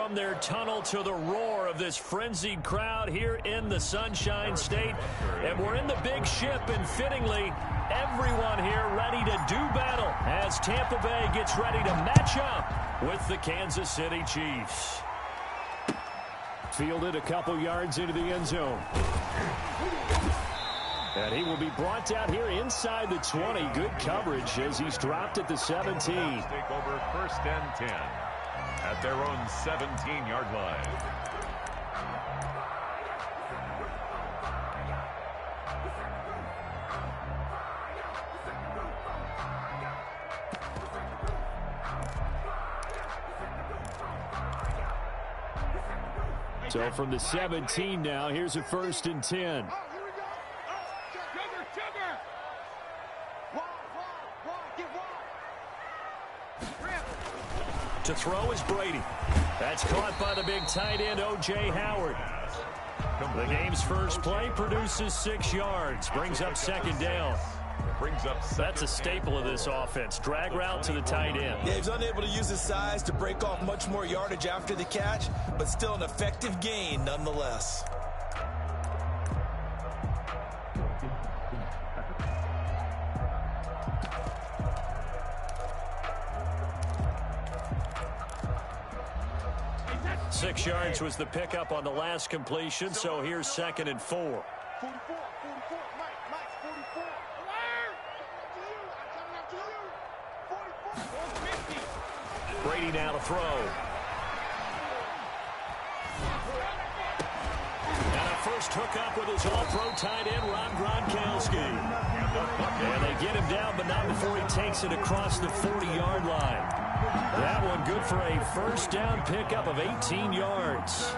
from their tunnel to the roar of this frenzied crowd here in the Sunshine State. And we're in the big ship, and fittingly, everyone here ready to do battle as Tampa Bay gets ready to match up with the Kansas City Chiefs. Fielded a couple yards into the end zone. And he will be brought down here inside the 20. Good coverage as he's dropped at the 17. Take over 1st and 10 at their own 17-yard line. So from the 17 now, here's a 1st and 10. To throw is Brady. That's caught by the big tight end, O.J. Howard. The game's first play produces 6 yards. Brings up 2nd down. That's a staple of this offense. Drag route to the tight end. Yeah, he's unable to use his size to break off much more yardage after the catch, but still an effective gain nonetheless. Six yards was the pickup on the last completion, so here's 2nd and 4. Brady now to throw. And a first hookup with his all-pro tight end, Rob Gronkowski. And they get him down, but not before he takes it across the 40-yard line. That one good for a 1st down pickup of 18 yards.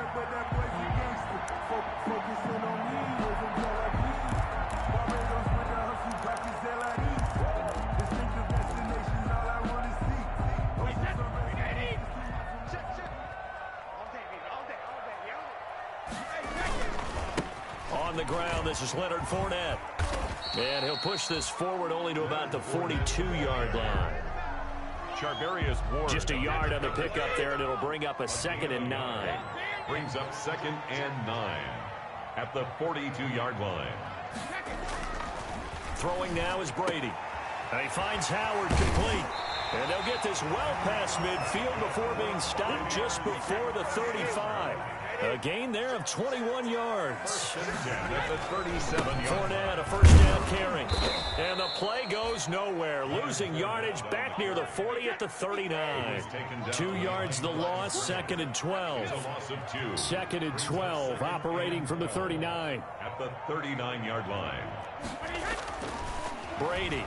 On the ground, this is Leonard Fournette. And he'll push this forward only to about the 42-yard line. Just a yard on the pickup there, and it'll bring up a 2nd and 9. Brings up 2nd and 9 at the 42-yard line. Throwing now is Brady. And he finds Howard complete. And they'll get this well past midfield before being stopped just before the 35. A gain there of 21 yards. At the 37-yard. Fournette, a 1st down carry. And the play goes nowhere. Losing yardage back near the 40 at the 39. 2 yards the loss, 2nd and 12. 2nd and 12, operating from the 39. At the 39-yard line. Brady.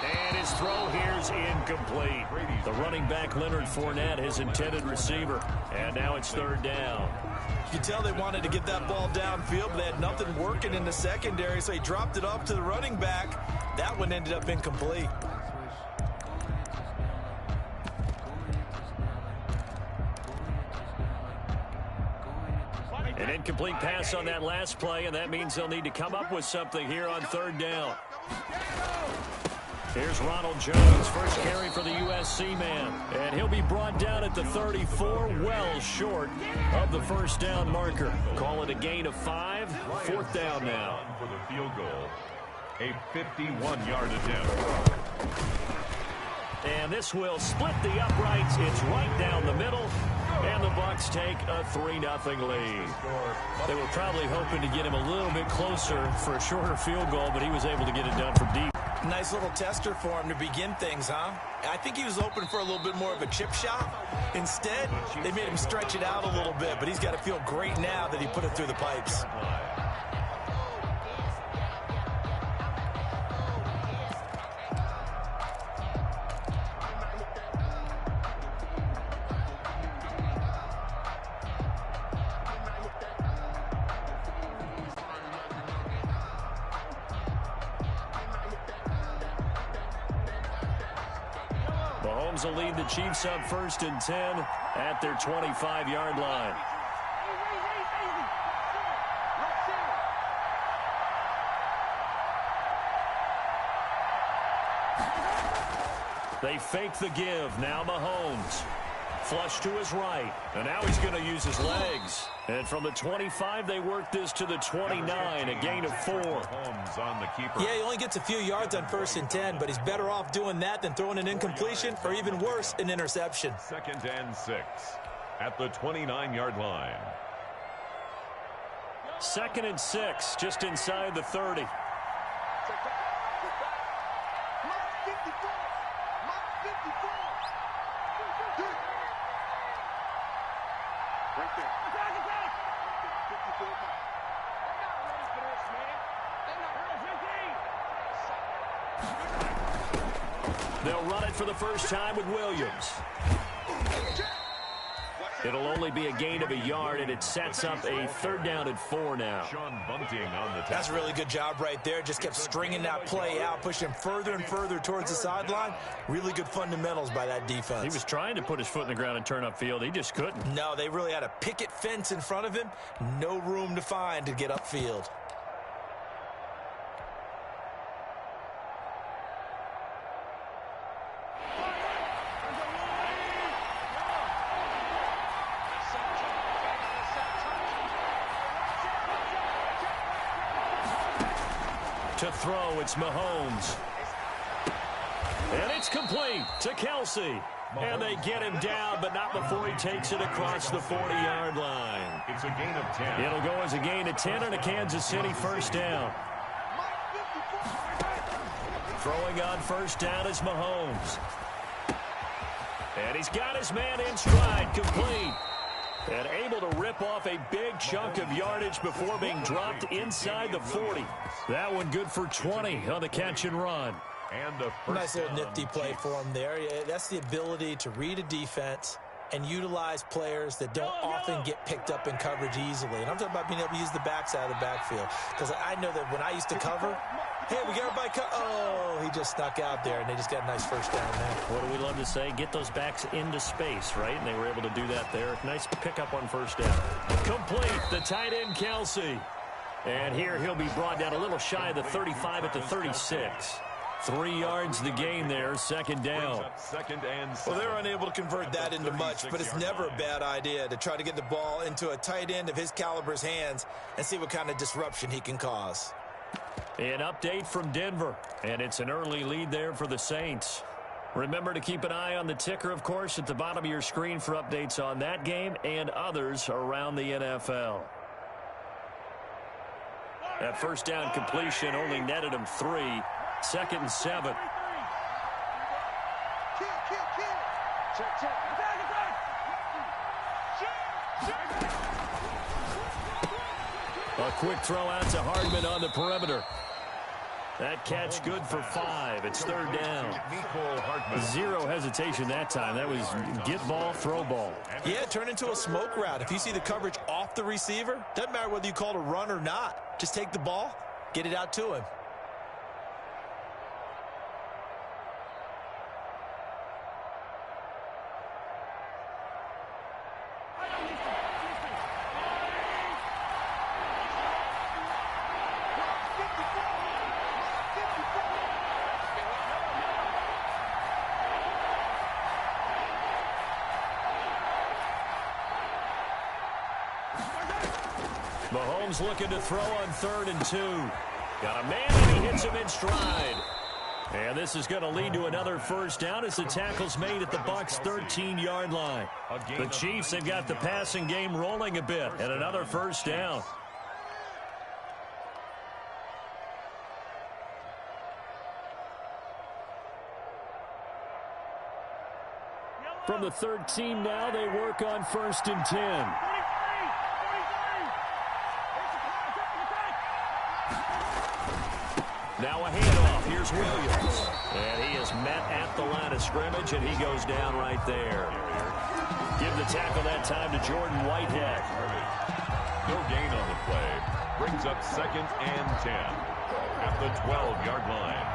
And his throw here's incomplete. The running back, Leonard Fournette, his intended receiver. And now it's 3rd down. You can tell they wanted to get that ball downfield, but they had nothing working in the secondary, so he dropped it off to the running back. That one ended up incomplete. An incomplete pass on that last play, and that means they'll need to come up with something here on 3rd down. Here's Ronald Jones, first carry for the USC man. And he'll be brought down at the 34, well short of the 1st down marker. Call it a gain of 5, 4th down now. For the field goal, a 51-yard attempt. And this will split the uprights. It's right down the middle. And the Bucs take a 3-0 lead. They were probably hoping to get him a little bit closer for a shorter field goal, but he was able to get it done from deep. Nice little tester for him to begin things, huh? I think he was hoping for a little bit more of a chip shot. Instead, they made him stretch it out a little bit, but he's got to feel great now that he put it through the pipes. Mahomes will lead the Chiefs up 1st and 10 at their 25-yard line. They fake the give. Now Mahomes. Flush to his right. And now he's going to use his legs. And from the 25, they work this to the 29, a gain of 4. On the keeper. Yeah, he only gets a few yards on 1st and 10, but he's better off doing that than throwing an incompletion or even worse, an interception. 2nd and 6 at the 29-yard line. 2nd and 6, just inside the 30. They'll run it for the first time with Williams. It'll only be a gain of a yard, and it sets up a 3rd down and 4 now. Sean Bunting on the tackle. That's a really good job right there. Just kept stringing that play out, pushing further and further towards the sideline. Really good fundamentals by that defense. He was trying to put his foot in the ground and turn upfield. He just couldn't. No, they really had a picket fence in front of him. No room to find to get upfield. To throw, it's Mahomes. And it's complete to Kelsey. And they get him down, but not before he takes it across the 40-yard line. It's a gain of 10. It'll go as a gain of 10 and a Kansas City 1st down. Throwing on 1st down is Mahomes. And he's got his man in stride, complete. And able to rip off a big chunk of yardage before being dropped inside the 40. That one good for 20 on the catch and run. And a nice little nifty play for him there. That's the ability to read a defense and utilize players that don't often get picked up in coverage easily. And I'm talking about being able to use the backside of the backfield. Because I know that when I used to cover, hey, we got everybody oh, he just snuck out there, and they just got a nice 1st down there. What do we love to say? Get those backs into space, right? And they were able to do that there. Nice pickup on 1st down. Complete, the tight end, Kelsey. And here he'll be brought down a little shy of the 35 at the 36. 3 yards the gain there, 2nd down. 2nd and 7. Well, they're unable to convert that into much, but it's never a bad idea to try to get the ball into a tight end of his caliber's hands and see what kind of disruption he can cause. An update from Denver, and it's an early lead there for the Saints. Remember to keep an eye on the ticker, of course, at the bottom of your screen for updates on that game and others around the NFL. That 1st down completion only netted him 3. 2nd and 7. A quick throw out to Hardman on the perimeter. That catch good for 5. It's 3rd down. 0 hesitation that time. That was get ball, throw ball. Yeah, it turned into a smoke route. If you see the coverage off the receiver, doesn't matter whether you call it a run or not. Just take the ball, get it out to him. Mahomes looking to throw on 3rd and 2. Got a man, and he hits him in stride. And this is going to lead to another 1st down as the tackle's made at the Bucs' 13-yard line. The Chiefs have got the passing game rolling a bit, and another 1st down. From the 13 now, they work on 1st and 10. Now a handoff. Here's Williams. And he is met at the line of scrimmage, and he goes down right there. Give the tackle that time to Jordan Whitehead. No gain on the play. Brings up 2nd and 10 at the 12-yard line.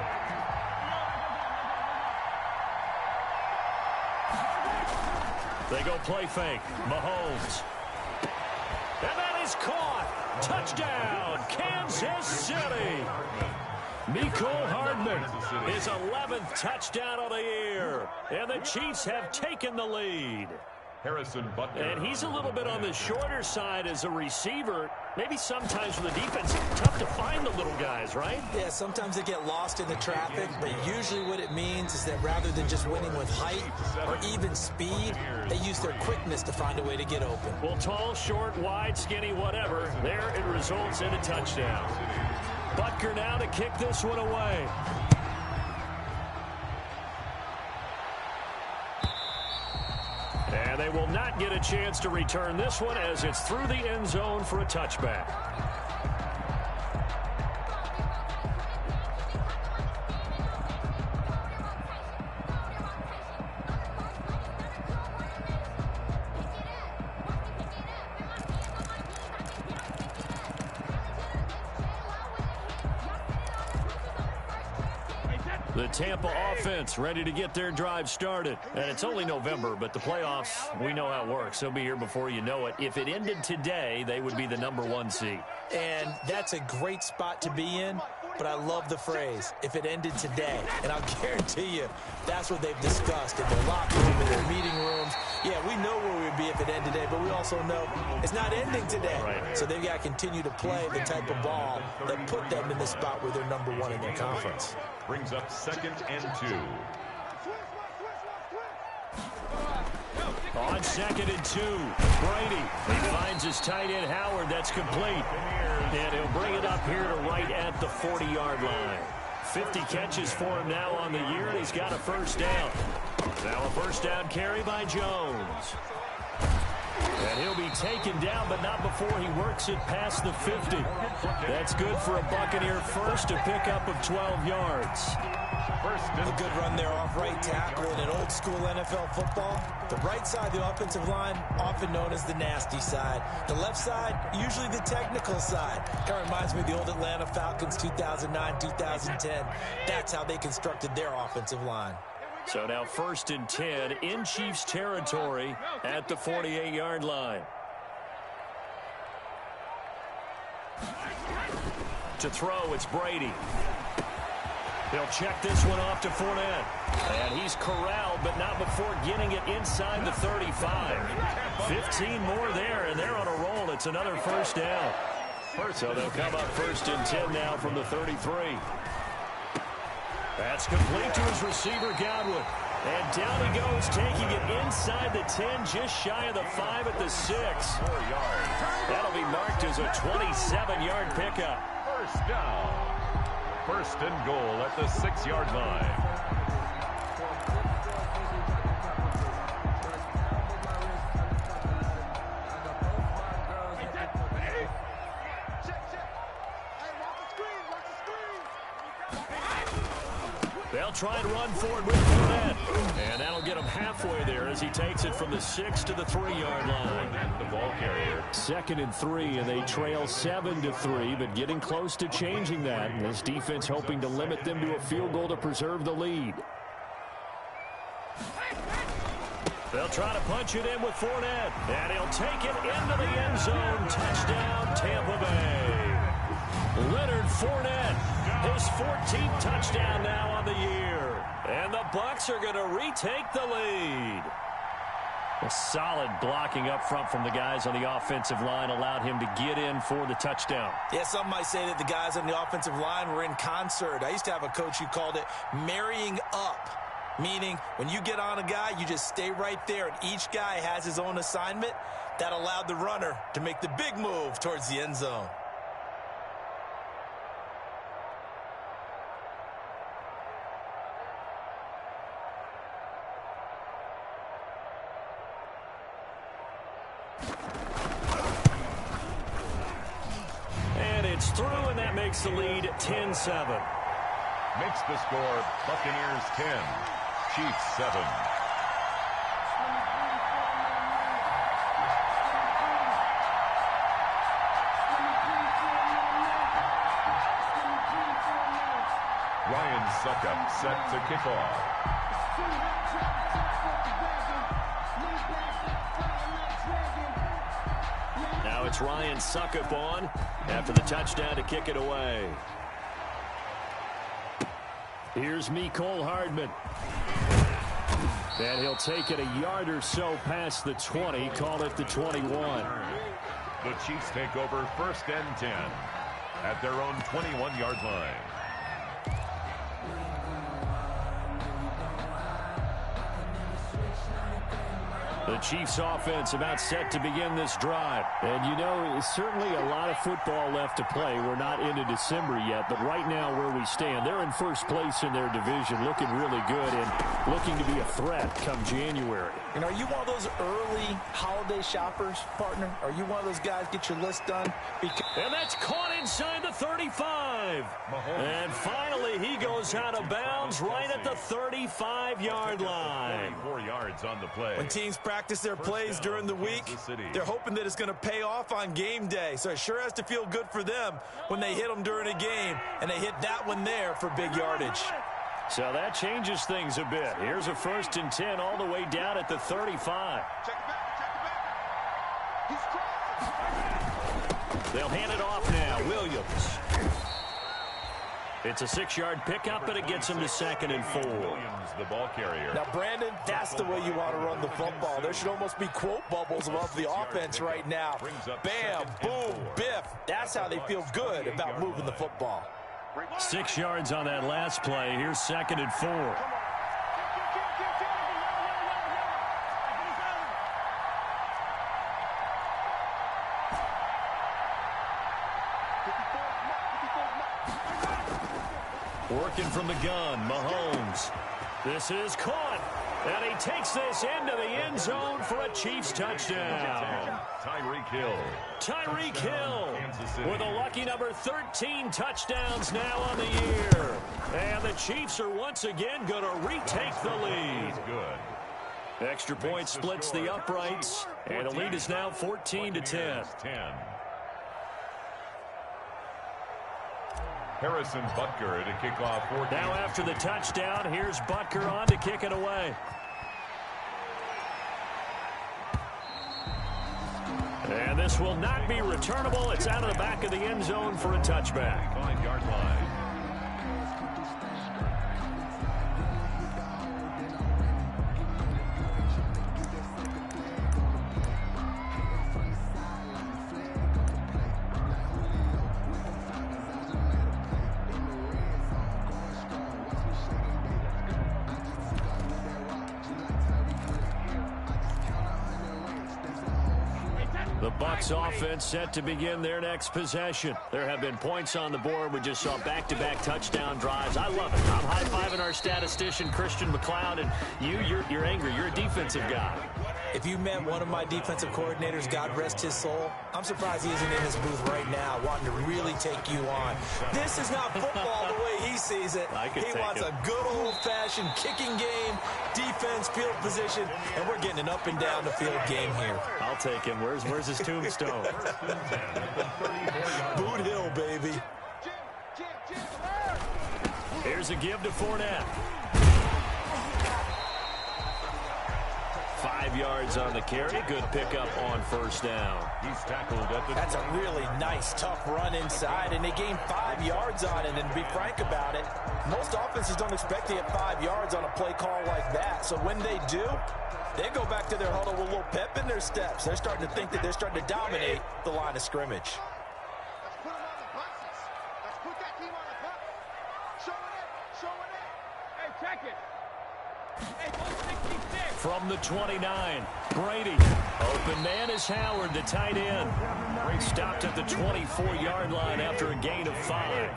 They go play fake. Mahomes. And that is caught. Touchdown, Kansas City. Mecole Hardman, his 11th touchdown of the year. And the Chiefs have taken the lead. And he's a little bit on the shorter side as a receiver. Maybe sometimes for the defense, tough to find the little guys, right? Yeah, sometimes they get lost in the traffic, but usually what it means is that rather than just winning with height or even speed, they use their quickness to find a way to get open. Well, tall, short, wide, skinny, whatever, there it results in a touchdown. Butker now to kick this one away. And they will not get a chance to return this one as it's through the end zone for a touchback. The Tampa offense ready to get their drive started. And it's only November, but the playoffs, we know how it works. They'll be here before you know it. If it ended today, they would be the #1 seed. And that's a great spot to be in, but I love the phrase, if it ended today. And I'll guarantee you, that's what they've discussed in their locker room, in their meeting rooms. Yeah, we know where we'd be if it ended today, but we also know it's not ending today. Right. So they've got to continue to play the type of ball that put them in the spot where they're #1 in their conference. Brings up 2nd and 2. On 2nd and 2, Brady. He finds his tight end, Howard. That's complete. And he'll bring it up here to right at the 40-yard line. 50 catches for him now on the year, and he's got a first down. Now a first down carry by Jones. And he'll be taken down, but not before he works it past the 50. That's good for a Buccaneer first, to pick up of 12 yards. A good run there off right tackle in an old school NFL football. The right side of the offensive line, often known as the nasty side. The left side, usually the technical side. Kind of reminds me of the old Atlanta Falcons 2009, 2010. That's how they constructed their offensive line. So now 1st and 10 in Chiefs territory at the 48-yard line. To throw, it's Brady. He'll check this one off to Fournette. And he's corralled, but not before getting it inside the 35. 15 more there, and they're on a roll. It's another first down. So they'll come up 1st and 10 now from the 33. That's complete to his receiver, Godwin. And down he goes, taking it inside the 10, just shy of the 5 at the 6. That'll be marked as a 27-yard pickup. First down. 1st and goal at the 6-yard line. They'll try and run forward with Fournette. And that'll get him halfway there as he takes it from the 6 to the 3-yard line. The ball carrier. 2nd and 3, and they trail 7-3, but getting close to changing that. And this defense hoping to limit them to a field goal to preserve the lead. They'll try to punch it in with Fournette. And he'll take it into the end zone. Touchdown, Tampa Bay. Leonard Fournette, his 14th touchdown now on the year. And the Bucs are going to retake the lead. A solid blocking up front from the guys on the offensive line allowed him to get in for the touchdown. Yeah, some might say that the guys on the offensive line were in concert. I used to have a coach who called it marrying up, meaning when you get on a guy, you just stay right there, and each guy has his own assignment. That allowed the runner to make the big move towards the end zone. Through, and that makes the lead 10-7. Makes the score Buccaneers 10, Chiefs 7. Ryan Suckup set to kick off. Now it's Ryan Suckup on after the touchdown to kick it away. Here's Mecole Hardman. And he'll take it a yard or so past the 20, call it the 21. The Chiefs take over 1st and 10 at their own 21-yard line. The Chiefs offense about set to begin this drive. And you know, certainly a lot of football left to play. We're not into December yet, but right now where we stand, they're in first place in their division, looking really good and looking to be a threat come January. And are you one of those early holiday shoppers, partner? Are you one of those guys get your list done? And that's caught inside the 35. And finally, he goes out of bounds right at the 35-yard line. 44 yards on the play. When teams practice their plays during the week, they're hoping that it's going to pay off on game day. So it sure has to feel good for them when they hit them during a game, and they hit that one there for big yardage. So that changes things a bit. Here's a 1st and 10 all the way down at the 35. They'll hand it off now. Williams. It's a 6-yard pickup, and it gets him to 2nd and 4. Williams, the ball carrier. Now, Brandon, that's the way you want to run the football. There should almost be quote bubbles above the offense right now. Bam, boom, biff. That's how they feel good about moving the football. 6 yards on that last play. Here's 2nd and 4. Working from the gun, Mahomes. This is caught. And he takes this into the end zone for a Chiefs touchdown. Tyreek Hill. Tyreek Hill with a lucky number 13 touchdowns now on the year. And the Chiefs are once again going to retake the lead. Good. Extra point splits the uprights. And the lead is now 14-10. Harrison Butker to kick off 14. Now after the touchdown, here's Butker on to kick it away. And this will not be returnable. It's out of the back of the end zone for a touchback. 5-yard line. The Bucs offense set to begin their next possession. There have been points on the board. We just saw back-to-back touchdown drives. I love it. I'm high-fiving our statistician, Christian McLeod, and you're angry. You're a defensive guy. If you met one of my defensive coordinators, God rest his soul, I'm surprised he isn't in his booth right now wanting to really take you on. This is not football the way he sees it. He wants a good old-fashioned kicking game, defense, field position, and we're getting an up-and-down-the-field game here. I'll take him. Where's his tombstone? Boot Hill, baby. Here's a give to Fournette. 5 yards on the carry. Good pickup on 1st down. He's tackled at the... That's a really nice, tough run inside, and they gained 5 yards on it. And to be frank about it, most offenses don't expect to get 5 yards on a play call like that. So when they do, they go back to their huddle with a little pep in their steps. They're starting to think that they're starting to dominate the line of scrimmage. From the 29, Brady. Open man is Howard, the tight end. Stopped at the 24-yard line after a gain of 5.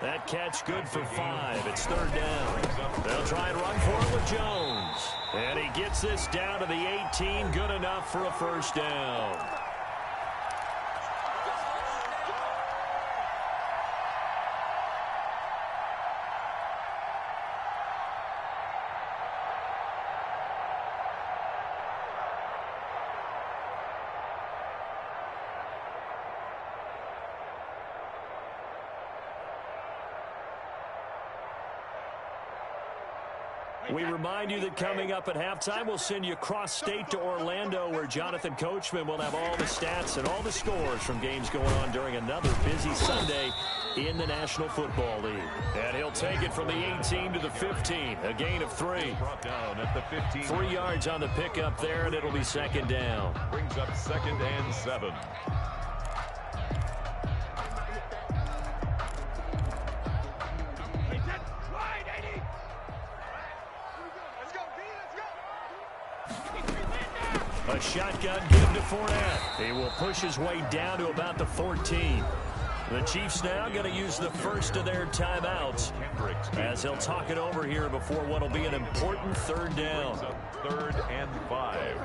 That catch good for 5. It's 3rd down. They'll try and run for it with Jones. And he gets this down to the 18. Good enough for a 1st down. We remind you that coming up at halftime, we'll send you cross-state to Orlando, where Jonathan Coachman will have all the stats and all the scores from games going on during another busy Sunday in the National Football League. And he'll take it from the 18 to the 15, a gain of 3. Brought down at the 15. 3 yards on the pickup there, and it'll be second down. Brings up 2nd and 7. A shotgun give to Fournette. He will push his way down to about the 14. The Chiefs now going to use the first of their timeouts as they'll talk it over here before what will be an important 3rd down. 3rd and 5.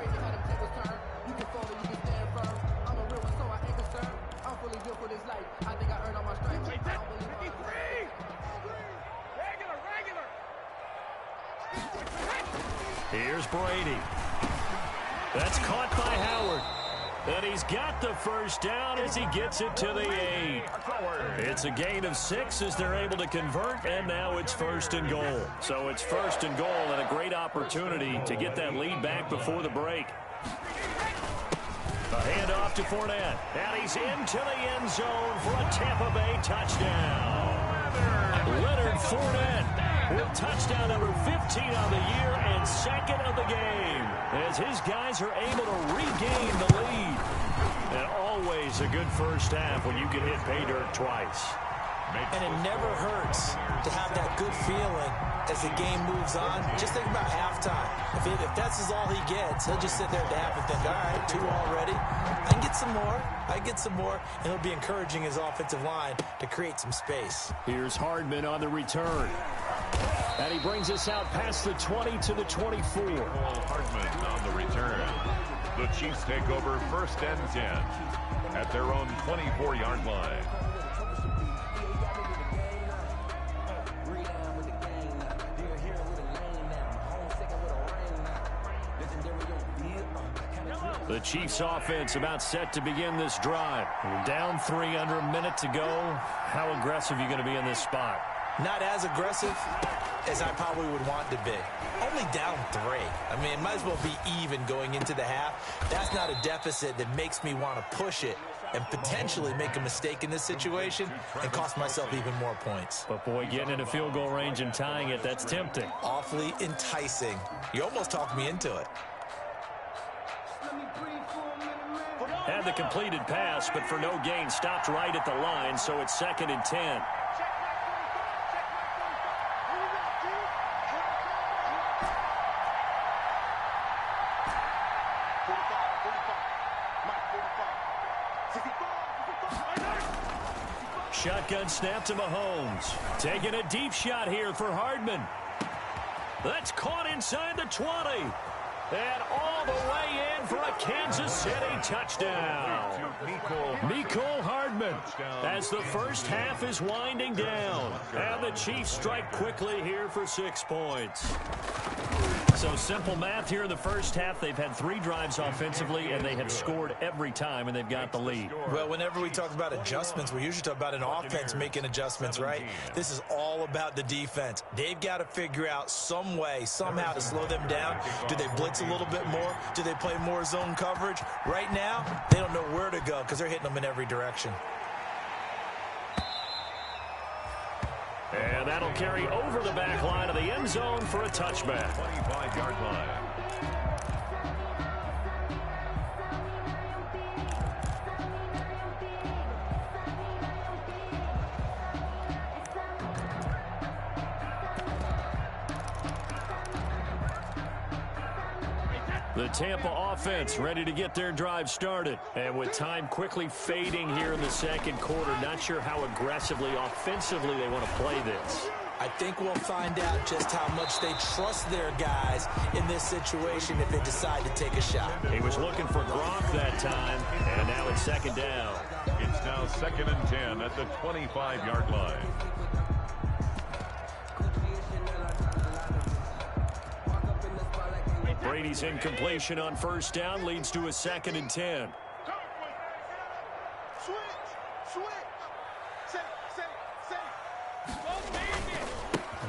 Here's Brady. That's caught by Howard. And he's got the first down as he gets it to the 8. It's a gain of 6 as they're able to convert, and now it's 1st and goal. So it's 1st and goal and a great opportunity to get that lead back before the break. A handoff to Fournette, and he's into the end zone for a Tampa Bay touchdown. Leonard Fournette with touchdown number 15 on the year and 2nd of the game, as his guys are able to regain the lead. And always a good first half when you can hit pay dirt twice. And it never hurts to have that good feeling as the game moves on. Just think about halftime. If that's all he gets, he'll just sit there at the half and think, all right, 2 already. I can get some more. I get some more. And he'll be encouraging his offensive line to create some space. Here's Hardman on the return. And he brings us out past the 20 to the 24. Hardman on the return. The Chiefs take over 1st and 10 at their own 24-yard line. The Chiefs offense about set to begin this drive. Down 3 under a minute to go. How aggressive are you going to be in this spot? Not as aggressive as I probably would want to be. Only down 3. I mean, it might as well be even going into the half. That's not a deficit that makes me want to push it and potentially make a mistake in this situation and cost myself even more points. But, boy, getting into field goal range and tying it, that's tempting. Awfully enticing. You almost talked me into it. Had the completed pass, but for no gain, stopped right at the line, so it's 2nd and 10. Shotgun snap to Mahomes. Taking a deep shot here for Hardman. That's caught inside the 20. And all the way in for a Kansas City touchdown. Mecole Hardman as the first half is winding down. And the Chiefs strike quickly here for 6 points. So simple math here in the first half. They've had 3 drives offensively, and they have scored every time, and they've got the lead. Well, whenever we talk about adjustments, we usually talk about an offense making adjustments, right? This is all about the defense. They've got to figure out some way, somehow to slow them down. Do they blitz a little bit more? Do they play more zone coverage? Right now, they don't know where to go because they're hitting them in every direction. And that'll carry over the back line of the end zone for a touchback. 25-yard line. The Tampa offense ready to get their drive started. And with time quickly fading here in the second quarter, not sure how aggressively, offensively they want to play this. I think we'll find out just how much they trust their guys in this situation if they decide to take a shot. He was looking for Gronk that time, and now it's 2nd down. It's now 2nd and 10 at the 25-yard line. Brady's incompletion on 1st down leads to a 2nd and 10.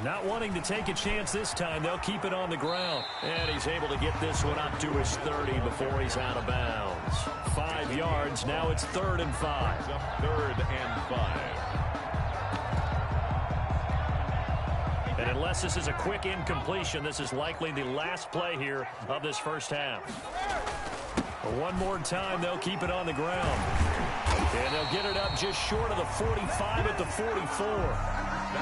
Not wanting to take a chance this time, they'll keep it on the ground. And he's able to get this one up to his 30 before he's out of bounds. 5 yards, now it's 3rd and 5. 3rd and 5. And unless this is a quick incompletion, this is likely the last play here of this first half. One more time, they'll keep it on the ground. And they'll get it up just short of the 45 at the 44.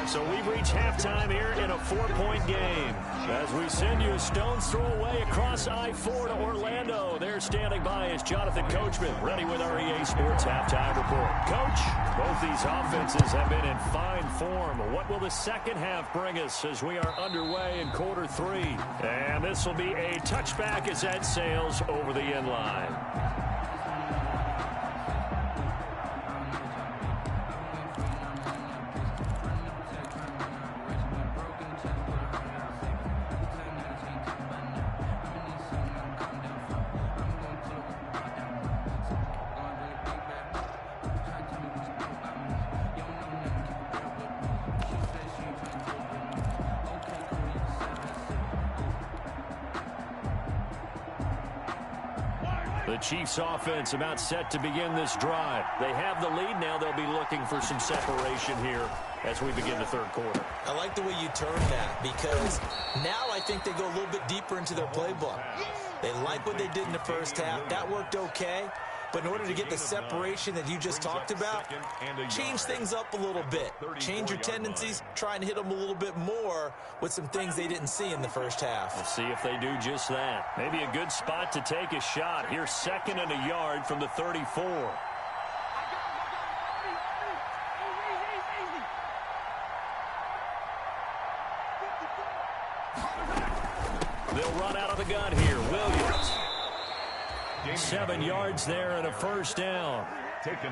So we've reached halftime here in a 4-point game. As we send you a stone's throw away across I-4 to Orlando. There standing by is Jonathan Coachman, ready with our EA Sports Halftime Report. Coach, both these offenses have been in fine form. What will the second half bring us as we are underway in quarter 3? And this will be a touchback as that sails over the end line. The Chiefs offense about set to begin this drive. They have the lead now. They'll be looking for some separation here as we begin the third quarter. I like the way you turn that because now I think they go a little bit deeper into their playbook. They like what they did in the first half. That worked okay. But in order to get the separation that you just talked about, change things up a little bit. Change your tendencies, try and hit them a little bit more with some things they didn't see in the first half. We'll see if they do just that. Maybe a good spot to take a shot. Here's 2nd and a yard from the 34. They'll run out of the gun here. Williams. 7 yards there and a first down.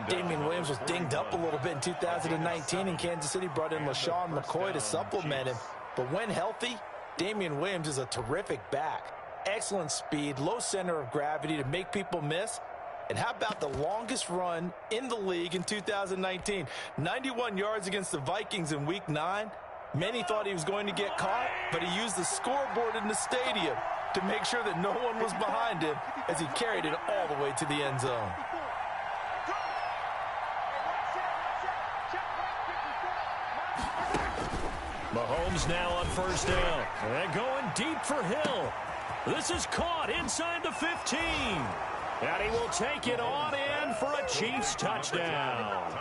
Damian Williams was dinged up a little bit in 2019, and Kansas City brought in LaShawn McCoy to supplement him. But when healthy, Damian Williams is a terrific back. Excellent speed, low center of gravity to make people miss. And how about the longest run in the league in 2019? 91 yards against the Vikings in Week 9. Many thought he was going to get caught, but he used the scoreboard in the stadium to make sure that no one was behind him as he carried it all the way to the end zone. Mahomes now on first down. And going deep for Hill. This is caught inside the 15. And he will take it on in for a Chiefs touchdown.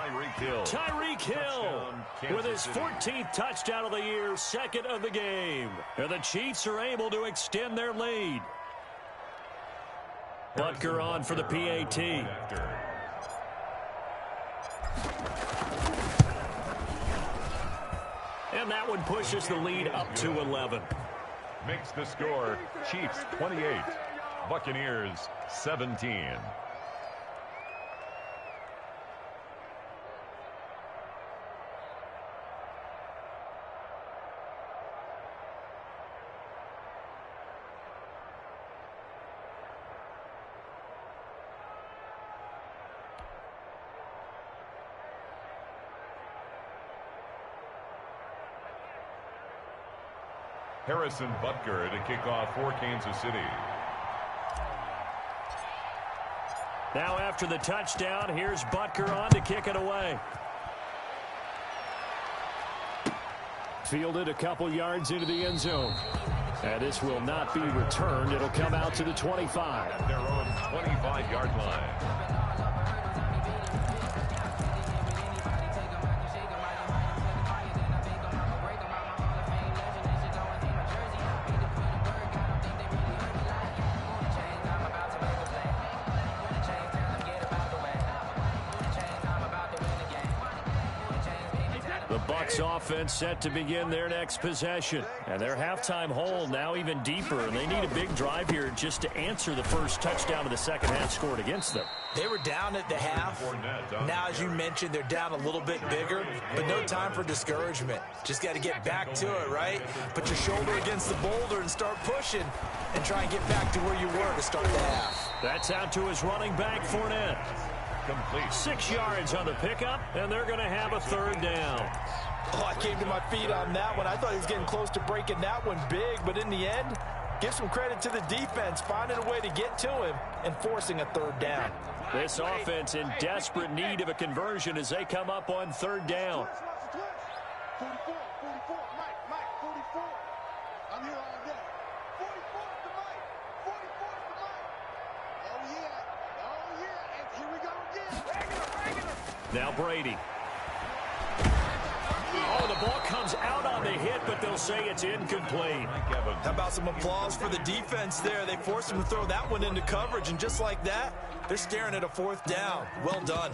Tyreek Hill with his 14th touchdown of the year, 2nd of the game. And the Chiefs are able to extend their lead. Butker on for the PAT. And that one pushes the lead up to 11. Makes the score Chiefs 28, Buccaneers 17. Harrison Butker to kick off for Kansas City. Now after the touchdown, here's Butker on to kick it away. Fielded a couple yards into the end zone. And this will not be returned. It'll come out to the 25. At their own 25-yard line. Offense set to begin their next possession. And their halftime hole now even deeper. And they need a big drive here just to answer the first touchdown of the second half scored against them. They were down at the half. Now, as you mentioned, they're down a little bit bigger, but no time for discouragement. Just got to get back to it, right? Put your shoulder against the boulder and start pushing and try and get back to where you were to start the half. That's out to his running back, Fournette. Complete. 6 yards on the pickup, and they're going to have a third down. Oh, I came to my feet on that one. I thought he was getting close to breaking that one big, but in the end, give some credit to the defense, finding a way to get to him and forcing a third down. This offense in desperate need of a conversion as they come up on third down. 44, Mike, 44. I'm here all day. 44 to Mike, 44 to Mike. Oh, yeah, and here we go again. Now Brady. Oh, the ball comes out on the hit, but they'll say it's incomplete. How about some applause for the defense there? They forced him to throw that one into coverage, and just like that, they're staring at a fourth down. Well done.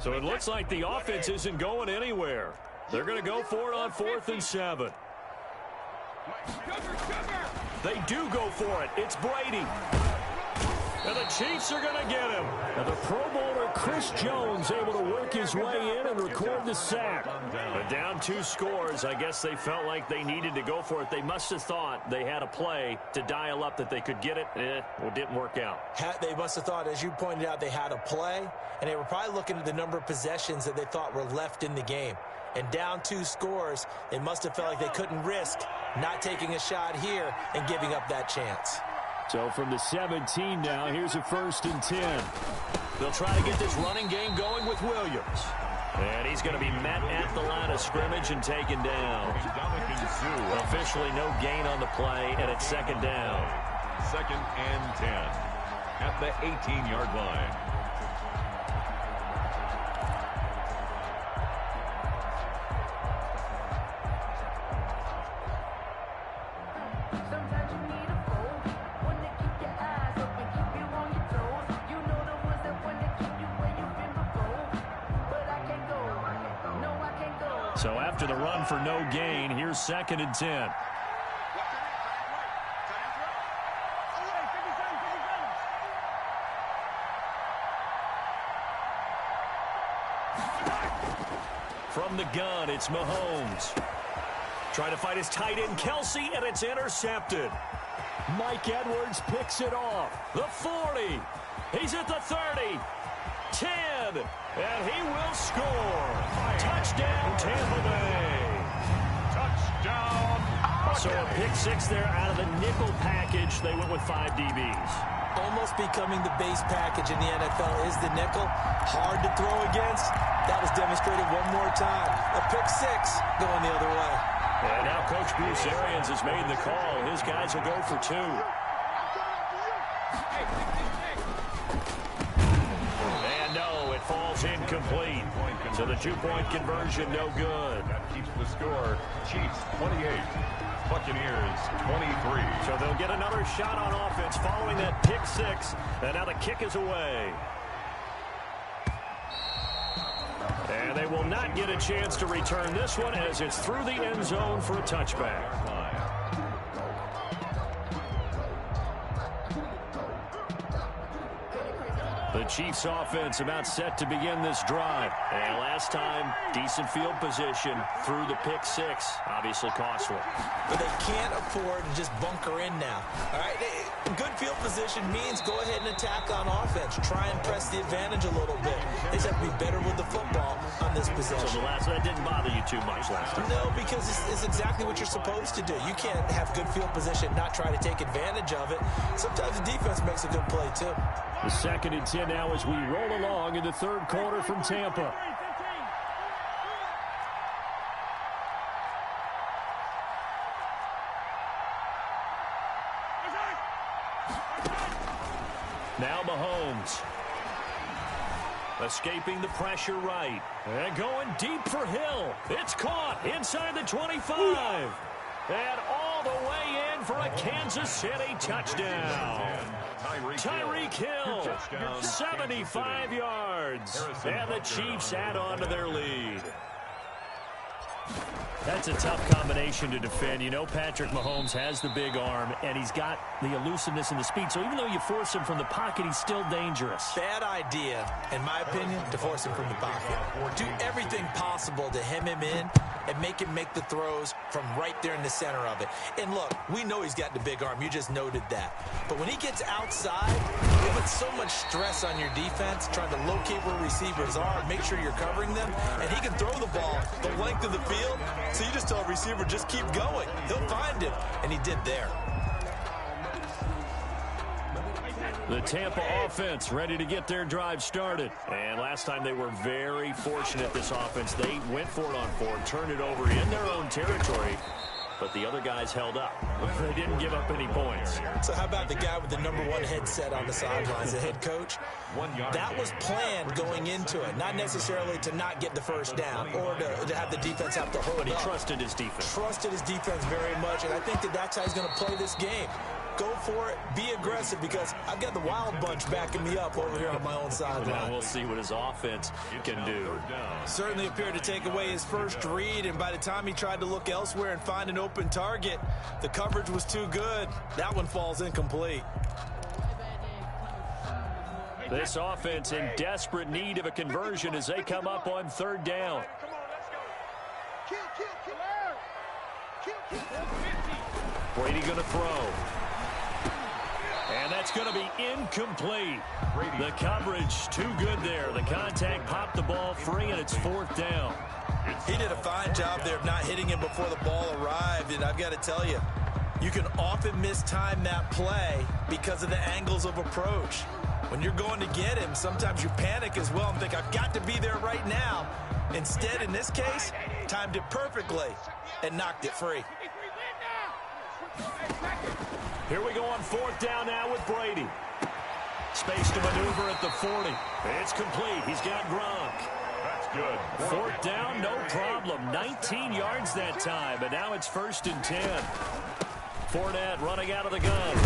So it looks like the offense isn't going anywhere. They're going to go for it on 4th and 7. They do go for it. It's Brady. And the Chiefs are going to get him. And the Pro Bowler Chris Jones able to work his way in and record the sack. But down 2 scores, I guess they felt like they needed to go for it. They must have thought they had a play to dial up that they could get it. Well, it didn't work out. They must have thought, as you pointed out, they had a play. And they were probably looking at the number of possessions that they thought were left in the game. And down 2 scores, they must have felt like they couldn't risk not taking a shot here and giving up that chance. So from the 17 now, here's a 1st and 10. They'll try to get this running game going with Williams. And he's going to be met at the line of scrimmage and taken down. Officially no gain on the play, and it's 2nd down. 2nd and 10 at the 18-yard line. So after the run for no gain, here's 2nd and 10. From the gun, it's Mahomes. Trying to fight his tight end, Kelsey, and it's intercepted. Mike Edwards picks it off. The 40. He's at the 30. 10. And he will score. Touchdown, Tampa Bay. Touchdown. So a pick 6 there out of the nickel package. They went with 5 DBs. Almost becoming the base package in the NFL is the nickel. Hard to throw against. That was demonstrated one more time. A pick 6 going the other way. And now Coach Bruce Arians has made the call. His guys will go for 2. And no, it falls incomplete. So the 2-point conversion, no good. That keeps the score. Chiefs 28, Buccaneers 23. So they'll get another shot on offense following that pick 6. And now the kick is away. And they will not get a chance to return this one as it's through the end zone for a touchback. The Chiefs offense about set to begin this drive. And last time, decent field position through the pick 6. Obviously costly. But they can't afford to just bunker in now. All right, good field position means go ahead and attack on offense. Try and press the advantage a little bit. They just have to be better with the football on this possession. So that didn't bother you too much last time? No, because it's exactly what you're supposed to do. You can't have good field position, not try to take advantage of it. Sometimes the defense makes a good play, too. The 2nd and 10 now as we roll along in the 3rd quarter from Tampa. Now Mahomes. Escaping the pressure right. And going deep for Hill. It's caught inside the 25. And all the way in for a Kansas City touchdown. Tyreek Hill, 75 yards. And the Chiefs add on to their lead. That's a tough combination to defend. You know Patrick Mahomes has the big arm, and he's got the elusiveness and the speed. So even though you force him from the pocket, he's still dangerous. Bad idea, in my opinion, to force him from the pocket. Do everything possible to hem him in and make him make the throws from right there in the center of it. And look, we know he's got the big arm. You just noted that. But when he gets outside, it puts so much stress on your defense, trying to locate where receivers are, make sure you're covering them, and he can throw the ball the length of the field. So you just tell a receiver, just keep going. He'll find him, and he did there. The Tampa offense ready to get their drive started. And last time they were very fortunate, this offense. They went for it on fourth, turned it over in their own territory, but the other guys held up. They didn't give up any points. So how about the guy with the #1 headset on the sidelines, the head coach? That was planned going into it, not necessarily to not get the first down or to have the defense have to hold up. But he trusted his defense. Trusted his defense very much, and I think that's how he's going to play this game. Go for it, be aggressive, because I've got the wild bunch backing me up over here on my own sideline. Now we'll see what his offense can do. Certainly appeared to take away his first read, and by the time he tried to look elsewhere and find an open target, the coverage was too good. That one falls incomplete. This offense in desperate need of a conversion as they come up on third down. Brady going to throw. And that's going to be incomplete. The coverage too good there. The contact popped the ball free, and it's fourth down. He did a fine job there of not hitting him before the ball arrived, and I've got to tell you, you can often mistime that play because of the angles of approach. When you're going to get him, sometimes you panic as well and think, I've got to be there right now. Instead, in this case, timed it perfectly and knocked it free. Here we go on fourth down now with Brady. Space to maneuver at the 40. It's complete. He's got Gronk. That's good. Fourth down, no problem. 19 yards that time, but now it's 1st and 10. Fournette running out of the gun.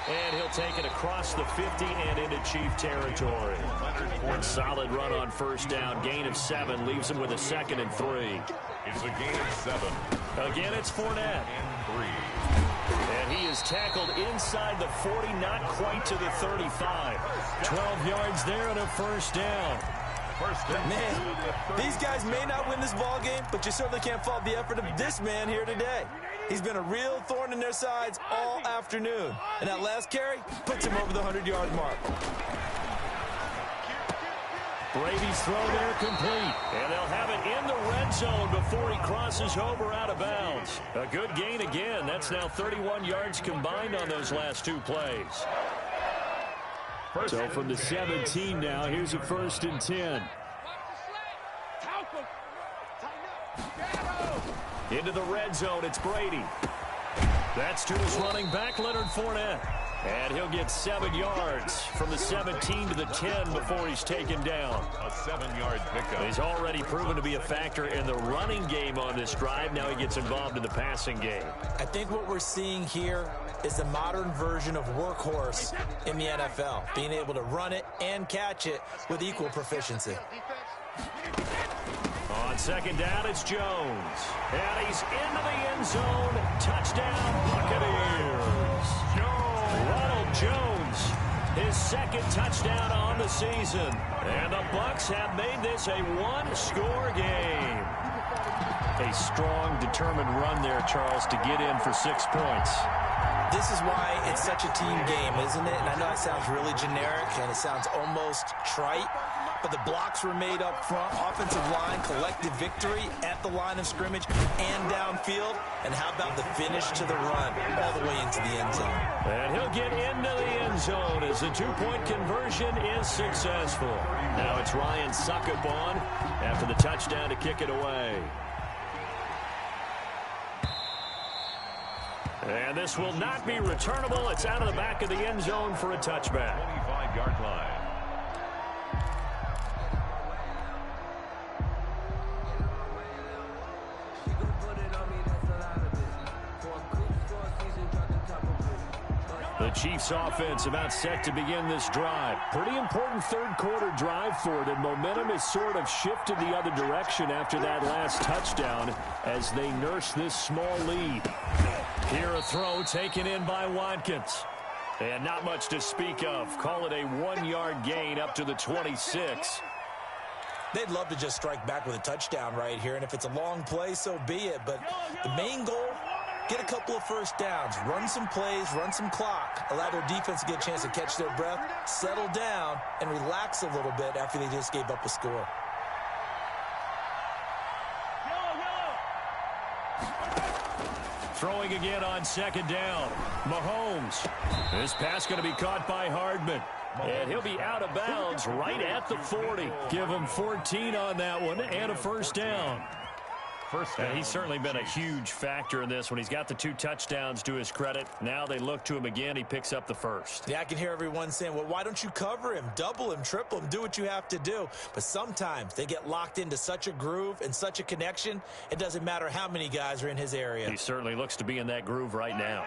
And he'll take it across the 50 and into Chief territory. One solid run on first down. Gain of 7 leaves him with a 2nd and 3. It's a gain of 7. Again, it's Fournette. And 3. And he is tackled inside the 40, not quite to the 35. 12 yards there and a first down. Man, these guys may not win this ball game, but you certainly can't fault the effort of this man here today. He's been a real thorn in their sides all afternoon. And that last carry puts him over the 100-yard mark. Brady's throw there complete. And they'll have it in the red zone before he crosses over out of bounds. A good gain again. That's now 31 yards combined on those last 2 plays. So from the 17 now, here's a 1st and 10. Into the red zone, it's Brady. That's to his running back, Leonard Fournette. And he'll get 7 yards from the 17 to the 10 before he's taken down. A 7-yard pickup. He's already proven to be a factor in the running game on this drive. Now he gets involved in the passing game. I think what we're seeing here is the modern version of workhorse in the NFL, being able to run it and catch it with equal proficiency. On second down, it's Jones. And he's into the end zone. Touchdown, Buccaneers. Ronald Jones, his 2nd touchdown on the season. And the Bucs have made this a 1-score game. A strong, determined run there, Charles, to get in for 6 points. This is why it's such a team game, isn't it? And I know it sounds really generic and it sounds almost trite, but the blocks were made up front, offensive line, collective victory at the line of scrimmage and downfield. And how about the finish to the run all the way into the end zone? And he'll get into the end zone as the 2-point conversion is successful. Now it's Ryan Suckup on after the touchdown to kick it away. And this will not be returnable. It's out of the back of the end zone for a touchback. 25-yard line. The Chiefs offense about set to begin this drive. Pretty important third quarter drive for them. Momentum has sort of shifted the other direction after that last touchdown as they nurse this small lead. Here a throw taken in by Watkins. And not much to speak of. Call it a 1-yard gain up to the 26. They'd love to just strike back with a touchdown right here, and if it's a long play, so be it. But the main goal, get a couple of first downs, run some plays, run some clock, allow their defense to get a chance to catch their breath, settle down, and relax a little bit after they just gave up a score. Throwing again on second down. Mahomes. This pass going to be caught by Hardman. And he'll be out of bounds right at the 40. Give him 14 on that one and a first down. He's certainly been a huge factor in this when he's got the 2 touchdowns to his credit. Now they look to him again. He picks up the first. Yeah, I can hear everyone saying, well, why don't you cover him, double him, triple him, do what you have to do. But sometimes they get locked into such a groove and such a connection, it doesn't matter how many guys are in his area. He certainly looks to be in that groove right now.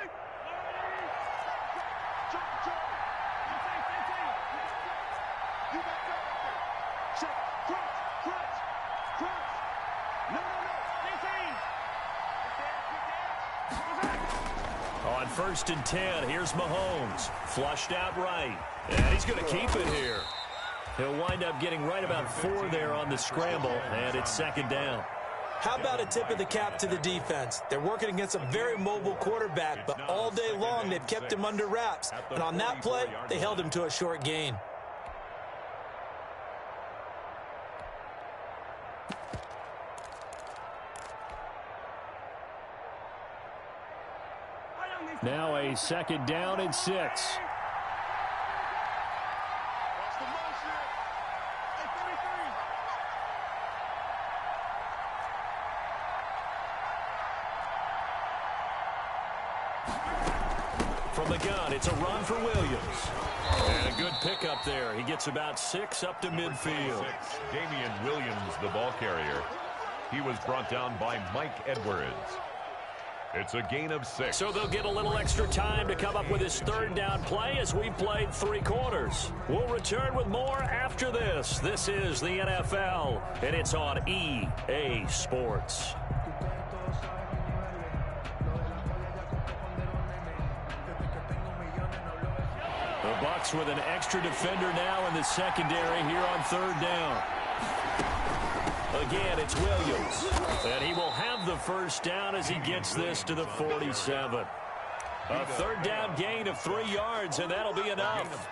On 1st and 10, here's Mahomes. Flushed out right. And he's going to keep it here. He'll wind up getting right about 4 there on the scramble, and it's second down. How about a tip of the cap to the defense? They're working against a very mobile quarterback, but all day long they've kept him under wraps. And on that play, they held him to a short gain. Now a second down and 6. From the gun, it's a run for Williams. And a good pickup there. He gets about 6 up to midfield. Damian Williams, the ball carrier. He was brought down by Mike Edwards. It's a gain of 6. So they'll get a little extra time to come up with his third down play as we've played 3 quarters. We'll return with more after this. This is the NFL, and it's on EA Sports. The Bucs with an extra defender now in the secondary here on 3rd down. Again, it's Williams. And he will have the first down as he gets this to the 47. A 3rd down gain of 3 yards, and that'll be enough.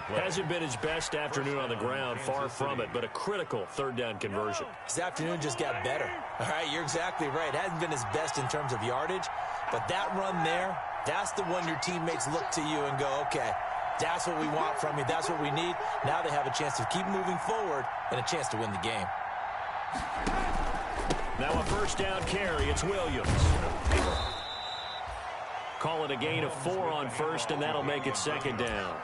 Hasn't been his best afternoon on the ground, far from it, but a critical 3rd down conversion. His afternoon just got better. All right, you're exactly right. Hasn't been his best in terms of yardage, but that run there, that's the one your teammates look to you and go, okay, that's what we want from you. That's what we need. Now they have a chance to keep moving forward and a chance to win the game. Now a first down carry. It's Williams. Call it a gain of 4 on 1st, and that'll make it 2nd down.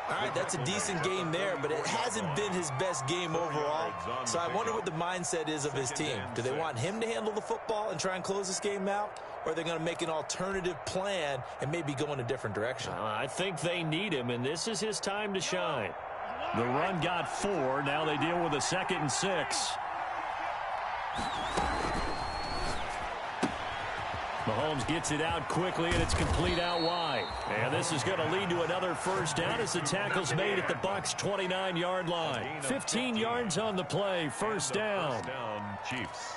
All right, that's a decent game there, but it hasn't been his best game overall. So I wonder what the mindset is of his team. Do they want him to handle the football and try and close this game out? Or are they going to make an alternative plan and maybe go in a different direction? I think they need him, and this is his time to shine. The run got 4. Now they deal with a 2nd and 6. Mahomes gets it out quickly, and it's complete out wide. And this is going to lead to another first down as the tackle's made at the Bucs' 29-yard line. 15 yards on the play, first down. Chiefs.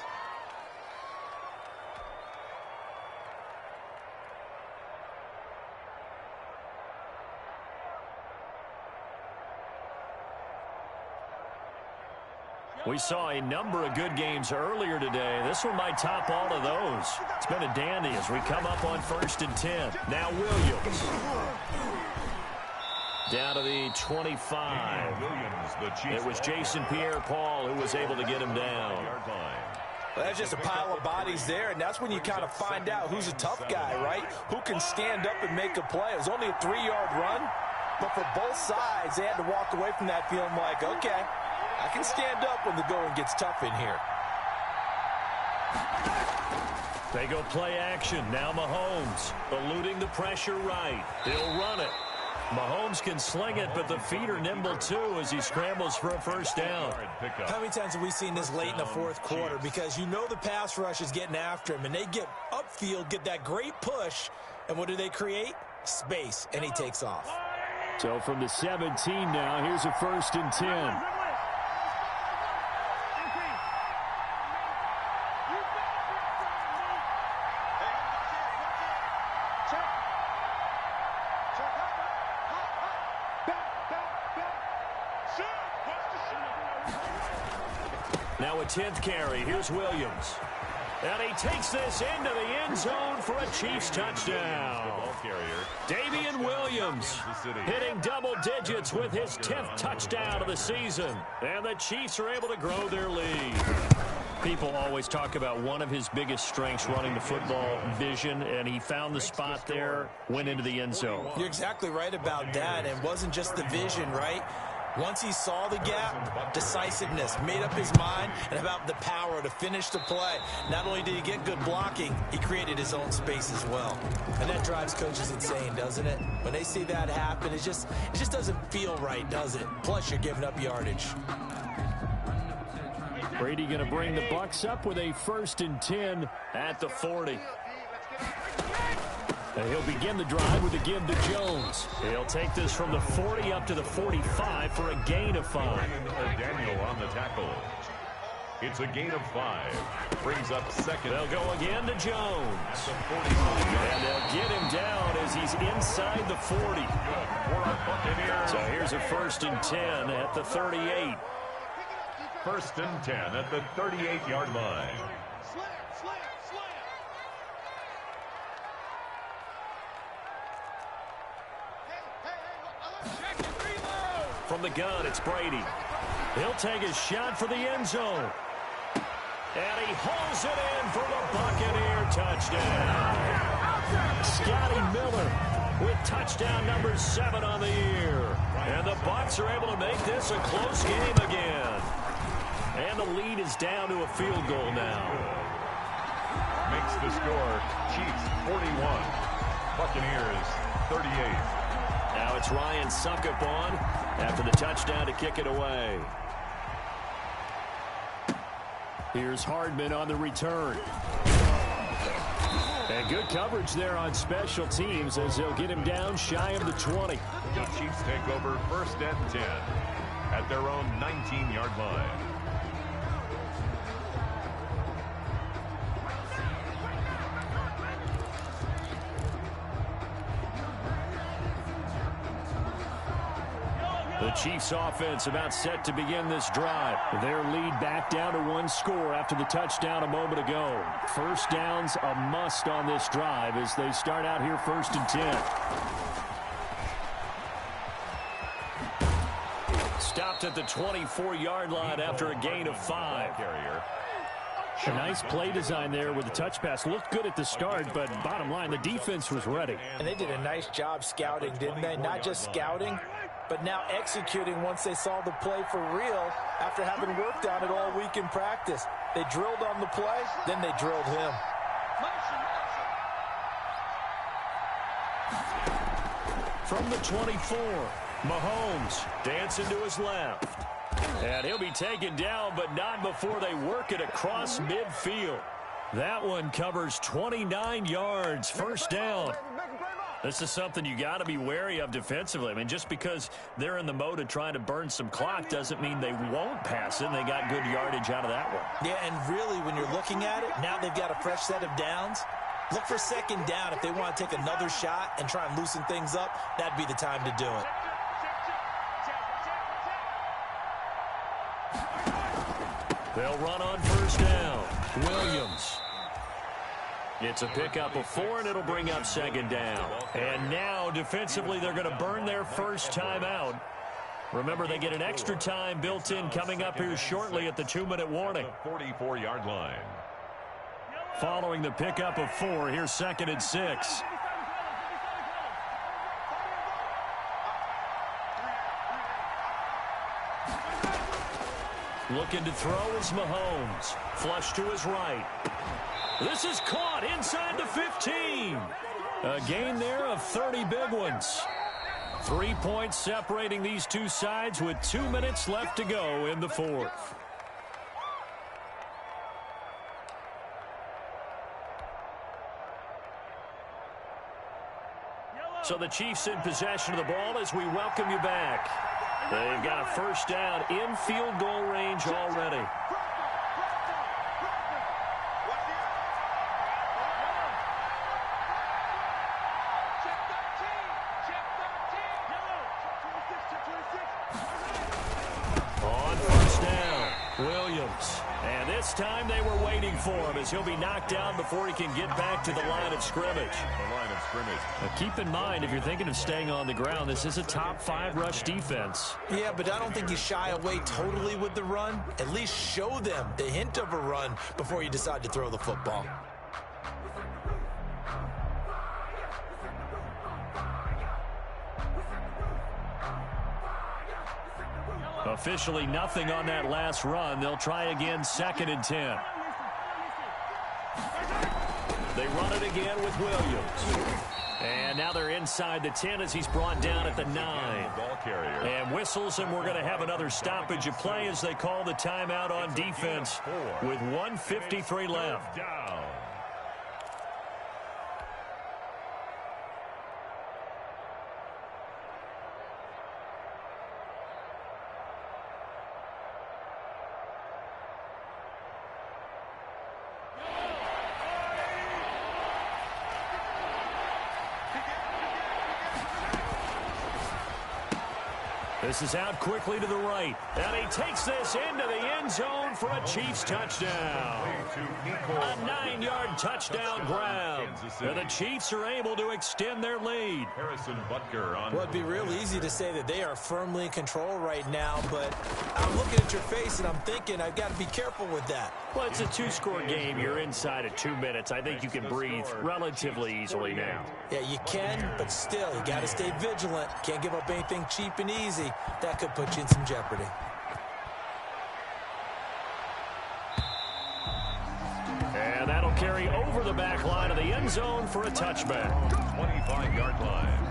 We saw a number of good games earlier today. This one might top all of those. It's been a dandy as we come up on 1st and 10. Now Williams. Down to the 25. It was Jason Pierre-Paul who was able to get him down. Well, that's just a pile of bodies there, and that's when you kind of find out who's a tough guy, right? Who can stand up and make a play. It was only a 3-yard run, but for both sides, they had to walk away from that feeling like, okay, I can stand up when the going gets tough in here. They go play action. Now Mahomes eluding the pressure right. He'll run it. Mahomes can sling it, but the feet are nimble too as he scrambles for a first down. How many times have we seen this late in the fourth quarter? Because you know the pass rush is getting after him, and they get upfield, get that great push, and what do they create? Space, and he takes off. So from the 17 now, here's a 1st and 10. Now a 10th carry. Here's Williams. And he takes this into the end zone for a Chiefs touchdown. Damian Williams hitting double digits with his 10th touchdown of the season. And the Chiefs are able to grow their lead. People always talk about one of his biggest strengths, running the football, vision, and he found the spot there, went into the end zone. You're exactly right about that. And it wasn't just the vision, right? Once he saw the gap, decisiveness, made up his mind, and about the power to finish the play. Not only did he get good blocking, he created his own space as well. And that drives coaches insane, doesn't it? When they see that happen, it just doesn't feel right, does it? Plus, you're giving up yardage. Brady going to bring the Bucs up with a 1st and 10 at the 40. And he'll begin the drive with a give to Jones. He'll take this from the 40 up to the 45 for a gain of 5. Daniel on the tackle. It's a gain of 5. Brings up 2nd. They'll go again to Jones. And they'll get him down as he's inside the 40. So here's a 1st and 10 at the 38. 1st and 10 at the 38-yard line. From the gun, it's Brady. He'll take his shot for the end zone. And he hauls it in for the Buccaneer touchdown. Scotty Miller with touchdown number 7 on the year. And the Bucs are able to make this a close game again. And the lead is down to a field goal now. Makes the score Chiefs 41, Buccaneers 38. Now it's Ryan Suckup on after the touchdown to kick it away. Here's Hardman on the return. And good coverage there on special teams as they'll get him down shy of the 20. The Chiefs take over 1st and 10 at their own 19-yard line. The Chiefs offense about set to begin this drive. Their lead back down to 1 score after the touchdown a moment ago. First downs a must on this drive as they start out here 1st and 10. Stopped at the 24-yard line after a gain of 5. A nice play design there with the touch pass. Looked good at the start, but bottom line, the defense was ready. And they did a nice job scouting, didn't they? Not just scouting, but now executing once they saw the play for real after having worked on it all week in practice. They drilled on the play, then they drilled him. From the 24, Mahomes dancing to his left. And he'll be taken down, but not before they work it across midfield. That one covers 29 yards, 1st down. This is something you got to be wary of defensively. I mean, just because they're in the mode of trying to burn some clock doesn't mean they won't pass it, and they got good yardage out of that one. Yeah, and really, when you're looking at it, now they've got a fresh set of downs. Look for 2nd down. If they want to take another shot and try and loosen things up, that'd be the time to do it. They'll run on 1st down. Williams. It's a pickup of 4, and it'll bring up 2nd down. And now, defensively, they're going to burn their first time out. Remember, they get an extra time built in coming up here shortly at the 2-minute warning. 44-yard line. Following the pickup of 4, here's 2nd and 6. Looking to throw is Mahomes. Flush to his right. This is caught inside the 15. A gain there of 30 big ones. 3 points separating these two sides with 2 minutes left to go in the fourth. So the Chiefs in possession of the ball as we welcome you back. They've got a first down in field goal range already. On first down, Williams. And this time they were waiting for him as he'll be knocked down before he can get back to the line of scrimmage. Now keep in mind, if you're thinking of staying on the ground, this is a top 5 rush defense. Yeah, but I don't think you shy away totally with the run. At least show them the hint of a run before you decide to throw the football. Officially nothing on that last run. They'll try again, 2nd and 10. They run it again with Williams. And now they're inside the 10 as he's brought down at the 9. And whistles, and we're going to have another stoppage of play as they call the timeout on defense with 1:53 left. This is out quickly to the right. And he takes this into the end zone for a Chiefs touchdown. A 9-yard touchdown ground. And the Chiefs are able to extend their lead. Well, it'd be real easy to say that they are firmly in control right now, but I'm looking at your face and I'm thinking I've got to be careful with that. Well, it's a 2-score game. You're inside of 2 minutes. I think you can breathe relatively easily now. Yeah, you can, but still, you got to stay vigilant. Can't give up anything cheap and easy. That could put you in some jeopardy. And that'll carry over the back line of the end zone for a touchback. 25-yard line.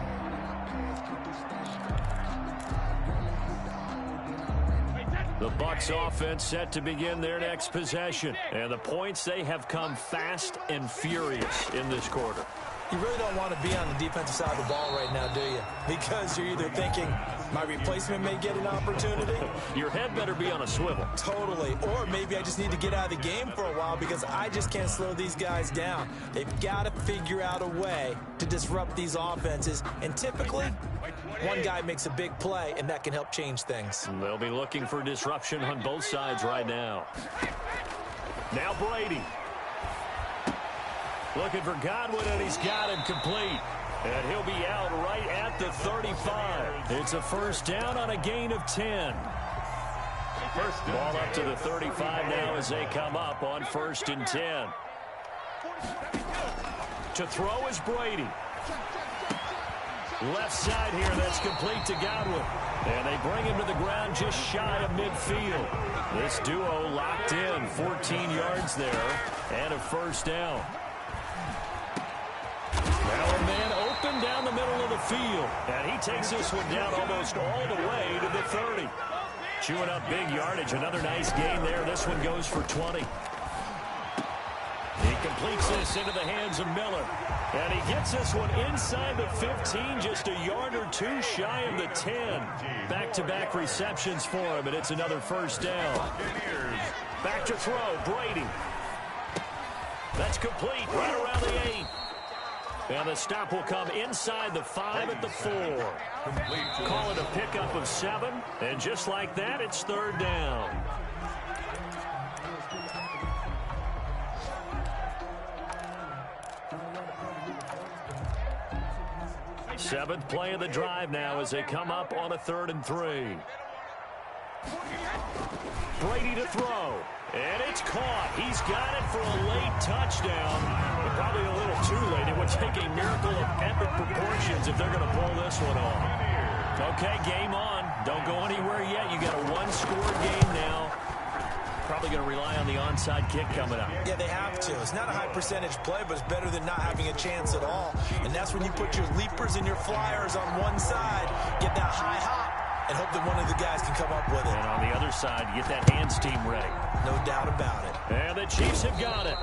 The Bucs offense set to begin their next possession. And the points, they have come fast and furious in this quarter. You really don't want to be on the defensive side of the ball right now, do you? Because you're either thinking, my replacement may get an opportunity. Your head better be on a swivel. Totally. Or maybe I just need to get out of the game for a while because I just can't slow these guys down. They've got to figure out a way to disrupt these offenses. And typically, one guy makes a big play, and that can help change things. They'll be looking for disruption on both sides right now. Now Brady. Looking for Godwin, and he's got him complete. And he'll be out right at the 35. It's a first down on a gain of 10. Ball up to the 35 now as they come up on 1st and 10. To throw is Brady. Left side here, that's complete to Godwin. And they bring him to the ground just shy of midfield. This duo locked in, 14 yards there, and a first down. Now a man open down the middle of the field. And he takes this one down almost all the way to the 30. Chewing up big yardage. Another nice gain there. This one goes for 20. He completes this into the hands of Miller. And he gets this one inside the 15, just a yard or two shy of the 10. Back-to-back receptions for him, and it's another first down. Back to throw, Brady. That's complete, right around the 8. And the stop will come inside the 5 at the 4. Call it a pickup of 7. And just like that, it's 3rd down. Seventh play of the drive now as they come up on a 3rd and 3. Brady to throw. And it's caught. He's got it for a late touchdown. But probably a little too late. It would take a miracle of epic proportions if they're going to pull this one off. Okay, game on. Don't go anywhere yet. You got a 1-score game now. probably going to rely on the onside kick coming up. Yeah, they have to. It's not a high percentage play, but it's better than not having a chance at all. And that's when you put your leapers and your flyers on one side, get that high hop, and hope that one of the guys can come up with it. And on the other side, you get that hands team ready. No doubt about it. And the Chiefs have got it.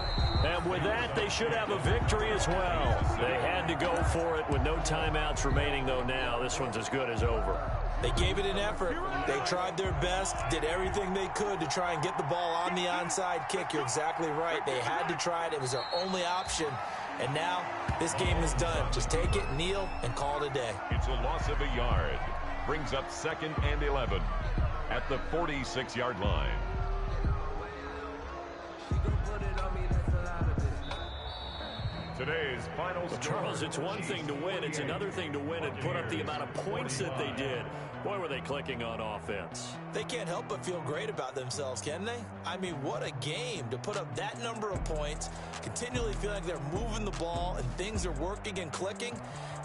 And with that, they should have a victory as well. They had to go for it with no timeouts remaining, though now. This one's as good as over. They gave it an effort. They tried their best, did everything they could to try and get the ball on the onside kick. You're exactly right. They had to try it. It was their only option. And now this game is done. Just take it, kneel, and call it a day. It's a loss of a yard. Brings up 2nd and 11 at the 46-yard line. Today's final score. Charles, it's one thing to win. It's another thing to win and put up the amount of points that they did. Boy, were they clicking on offense. They can't help but feel great about themselves, can they? I mean, what a game to put up that number of points, continually feel like they're moving the ball and things are working and clicking.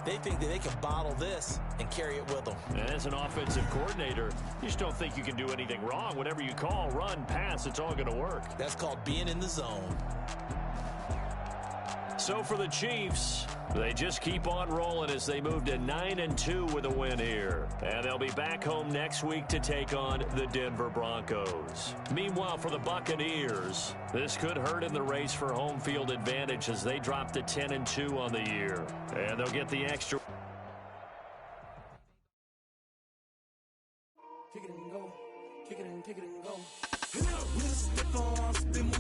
They think that they can bottle this and carry it with them. And as an offensive coordinator, you just don't think you can do anything wrong. Whatever you call, run, pass, it's all going to work. That's called being in the zone. So for the Chiefs, they just keep on rolling as they move to 9-2 with a win here. And they'll be back home next week to take on the Denver Broncos. Meanwhile, for the Buccaneers, this could hurt in the race for home field advantage as they drop to 10-2 on the year. And they'll get the extra. Kick it and go. Kick it and go. We'll step on, spin